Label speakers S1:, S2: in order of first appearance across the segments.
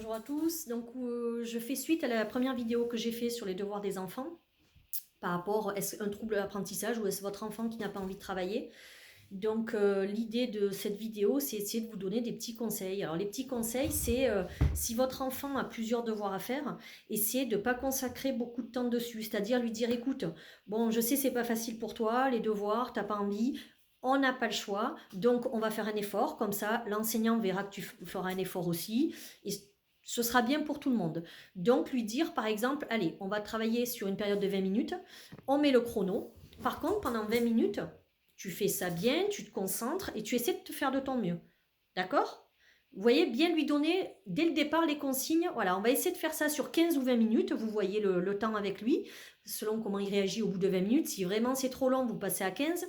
S1: bonjour à tous. Donc, je fais suite à la première vidéo que j'ai fait sur les devoirs des enfants par rapport est-ce un trouble d'apprentissage ou est-ce votre enfant qui n'a pas envie de travailler. Donc, l'idée de cette vidéo, c'est essayer de vous donner des petits conseils. Alors, les petits conseils, c'est si votre enfant a plusieurs devoirs à faire, essayez de ne pas consacrer beaucoup de temps dessus. C'est-à-dire lui dire, écoute, bon, je sais, c'est pas facile pour toi, les devoirs, t'as pas envie. On n'a pas le choix, donc on va faire un effort. Comme ça, l'enseignant verra que tu feras un effort aussi. Et ce sera bien pour tout le monde. Donc, lui dire, par exemple, allez, on va travailler sur une période de 20 minutes. On met le chrono. Par contre, pendant 20 minutes, tu fais ça bien, tu te concentres et tu essaies de te faire de ton mieux. D'accord? Vous voyez, bien lui donner dès le départ les consignes. Voilà, on va essayer de faire ça sur 15 ou 20 minutes. Vous voyez le temps avec lui, selon comment il réagit au bout de 20 minutes. Si vraiment c'est trop long, vous passez à 15.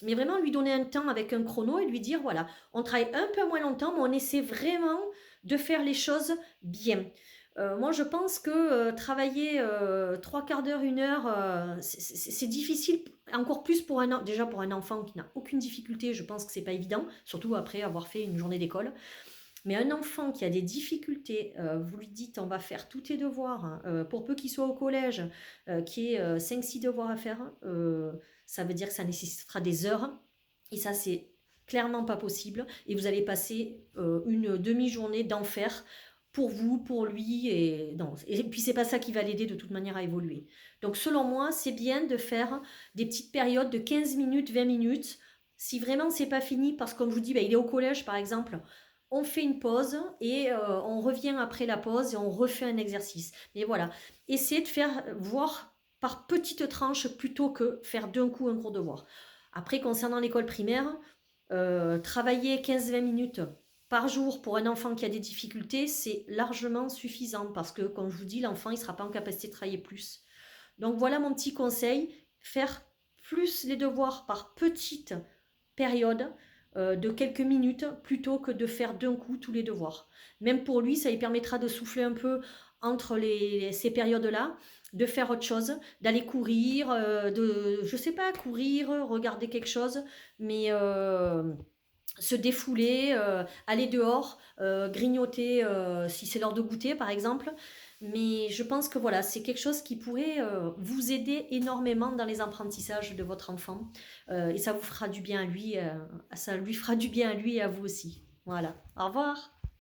S1: Mais vraiment lui donner un temps avec un chrono et lui dire, voilà, on travaille un peu moins longtemps, mais on essaie vraiment de faire les choses bien. Moi, je pense que travailler 3 quarts d'heure, 1 heure, c'est difficile, encore plus pour déjà pour un enfant qui n'a aucune difficulté, je pense que c'est pas évident, surtout après avoir fait une journée d'école. Mais un enfant qui a des difficultés, vous lui dites on va faire tous tes devoirs, hein, pour peu qu'il soit au collège, qui ait 5-6 devoirs à faire, ça veut dire que ça nécessitera des heures, et ça c'est clairement pas possible, et vous allez passer une demi-journée d'enfer pour vous, pour lui, et non. Et puis c'est pas ça qui va l'aider de toute manière à évoluer. Donc selon moi, c'est bien de faire des petites périodes de 15 minutes, 20 minutes. Si vraiment c'est pas fini, parce que comme je vous dis, il est au collège par exemple, on fait une pause et on revient après la pause et on refait un exercice. Mais voilà, essayez de faire voir par petites tranches plutôt que faire d'un coup un gros devoir. Après, concernant l'école primaire, travailler 15-20 minutes par jour pour un enfant qui a des difficultés, c'est largement suffisant parce que, comme je vous dis, l'enfant il ne sera pas en capacité de travailler plus. Donc voilà mon petit conseil, faire plus les devoirs par petites périodes de quelques minutes plutôt que de faire d'un coup tous les devoirs. Même pour lui, ça lui permettra de souffler un peu entre ces périodes-là, de faire autre chose, d'aller courir, je sais pas, courir, regarder quelque chose, mais se défouler, aller dehors, grignoter si c'est l'heure de goûter par exemple. Mais je pense que voilà, c'est quelque chose qui pourrait vous aider énormément dans les apprentissages de votre enfant. Et ça vous fera du bien à lui, ça lui fera du bien à lui et à vous aussi. Voilà, au revoir.